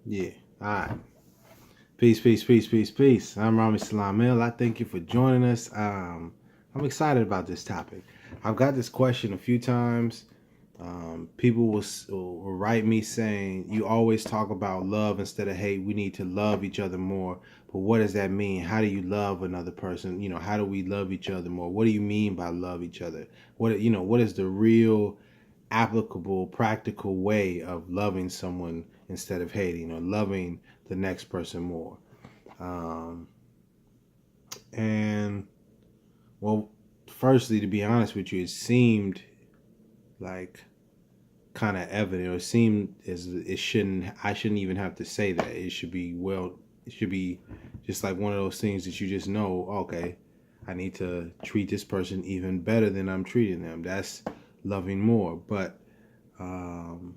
Yeah. All right. Peace, peace, peace, peace, peace. I'm Rami Salam Mill. I thank you for joining us. I'm excited about this topic. I've got this question a few times. People will write me saying, "You always talk about love instead of hate. We need to love each other more." But what does that mean? How do you love another person? How do we love each other more? What do you mean by love each other? What is the real applicable, practical way of loving someone instead of hating or loving the next person more? Um, and well, firstly, to be honest with you, it seemed like kind of evident, or it seemed as it shouldn't. I shouldn't even have to say that. It should be well. It should be just like one of those things that you just know. Okay, I need to treat this person even better than I'm treating them. That's loving more. But um,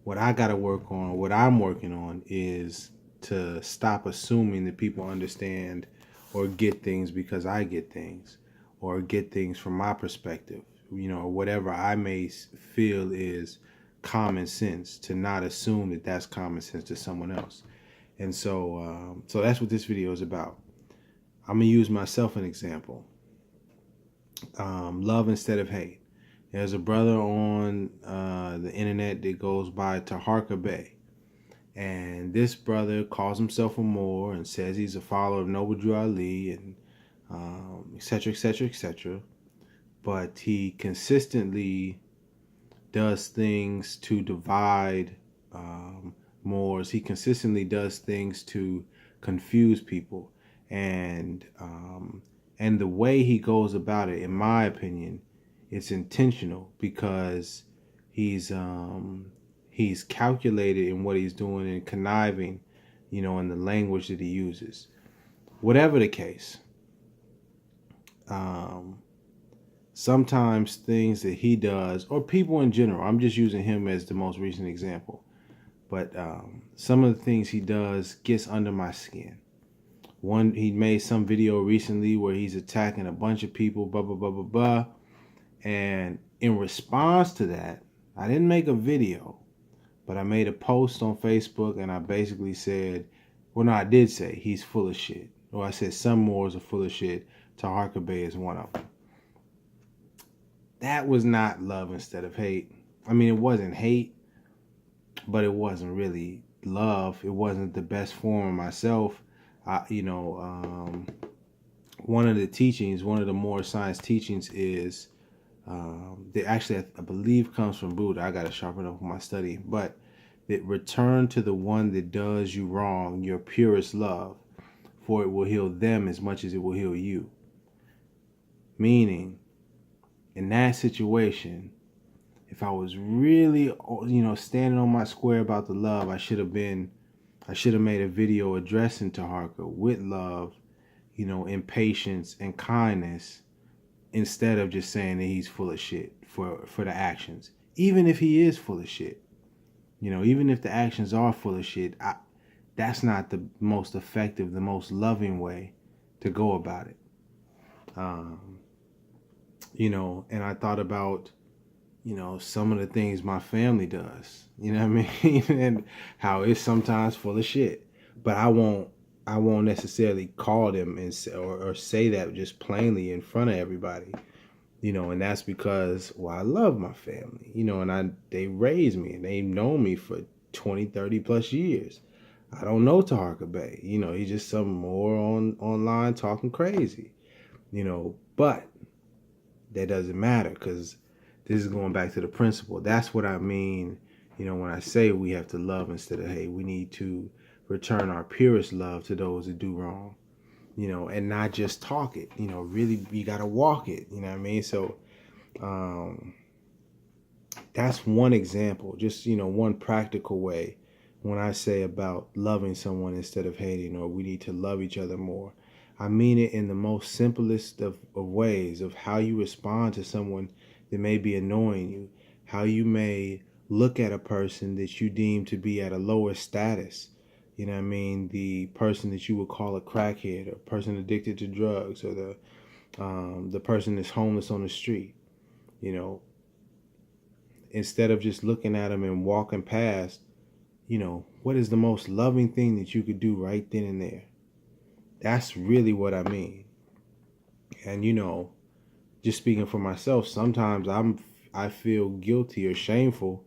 what I got to work on, what I'm working on, is to stop assuming that people understand or get things because I get things, or get things from my perspective, or whatever I may feel is common sense, to not assume that that's common sense to someone else. And so that's what this video is about. I'm gonna use myself an example. Love instead of hate. There's a brother on the internet that goes by Taharka Bay. And this brother calls himself a Moor and says he's a follower of Noble Drew Ali, and et cetera, et cetera, et cetera. But he consistently does things to divide Moors. He consistently does things to confuse people. And the way he goes about it, in my opinion, it's intentional, because he's calculated in what he's doing and conniving, in the language that he uses. Whatever the case, um, sometimes things that he does, or people in general, I'm just using him as the most recent example, but some of the things he does gets under my skin. One, he made some video recently where he's attacking a bunch of people, blah, blah, blah, blah, blah. And in response to that, I didn't make a video, but I made a post on Facebook, and I basically said, well, no, I did say he's full of shit. Or I said some Moors are full of shit. Taharka Bay is one of them. That was not love instead of hate. I mean, it wasn't hate, but it wasn't really love. It wasn't the best form of myself. One of the teachings, one of the Moorish Science teachings is, they actually, I believe, comes from Buddha. I got to sharpen up my study. But that return to the one that does you wrong, your purest love, for it will heal them as much as it will heal you. Meaning, in that situation, if I was really, standing on my square about the love, I should have made a video addressing Taharka with love, in patience and kindness, instead of just saying that he's full of shit for the actions. Even if he is full of shit, even if the actions are full of shit, that's not the most effective, the most loving way to go about it. And I thought about, some of the things my family does, you know what I mean? And how it's sometimes full of shit. But I won't necessarily call them and say, or say that just plainly in front of everybody. And that's because, well, I love my family, and they raised me and they've known me for 20, 30 plus years. I don't know Taharka Bay, he's just some more online talking crazy, but that doesn't matter, because this is going back to the principle. That's what I mean, when I say we have to love instead of hate. We need to return our purest love to those that do wrong, and not just talk it, really, you got to walk it, you know what I mean? So that's one example, just, one practical way when I say about loving someone instead of hating, or we need to love each other more. I mean it in the most simplest of ways, of how you respond to someone that may be annoying you, how you may look at a person that you deem to be at a lower status. You know what I mean? The person that you would call a crackhead, or a person addicted to drugs, or the person that's homeless on the street. Instead of just looking at them and walking past, what is the most loving thing that you could do right then and there? That's really what I mean. And just speaking for myself, sometimes I feel guilty or shameful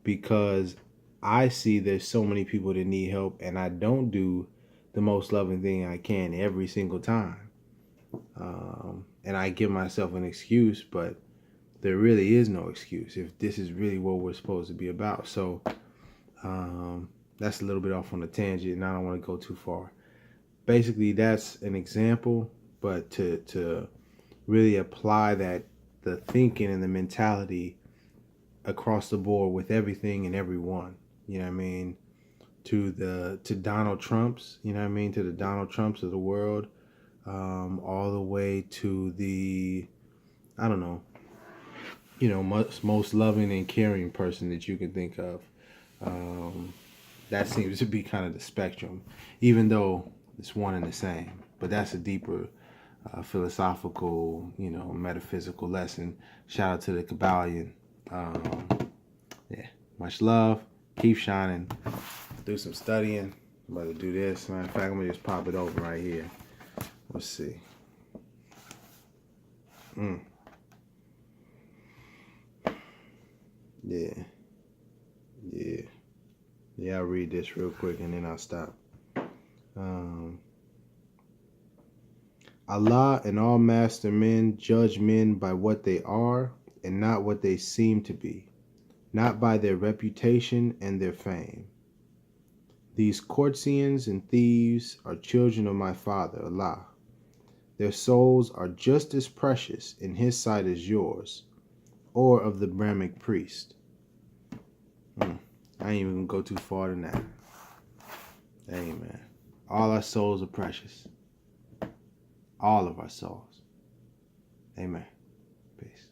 because I see there's so many people that need help and I don't do the most loving thing I can every single time. And I give myself an excuse, but there really is no excuse if this is really what we're supposed to be about. So that's a little bit off on a tangent and I don't want to go too far. Basically, that's an example, but to really apply the thinking and the mentality across the board with everything and everyone, you know what I mean, to Donald Trumps, you know what I mean, to the Donald Trumps of the world, all the way to the, I don't know, most loving and caring person that you can think of. That seems to be kind of the spectrum, even though it's one and the same. But that's a deeper philosophical, metaphysical lesson. Shout out to the Kabbalion. Yeah, much love. Keep shining. Do some studying. I'm about to do this. Matter of fact, I'm going to just pop it open right here. Let's see. Yeah. I'll read this real quick and then I'll stop. Allah and all master men judge men by what they are and not what they seem to be, not by their reputation and their fame. These courtesans and thieves are children of my Father, Allah. Their souls are just as precious in His sight as yours, or of the Brahmic priest. I ain't even gonna go too far than that. Amen. All our souls are precious. All of our souls. Amen. Peace.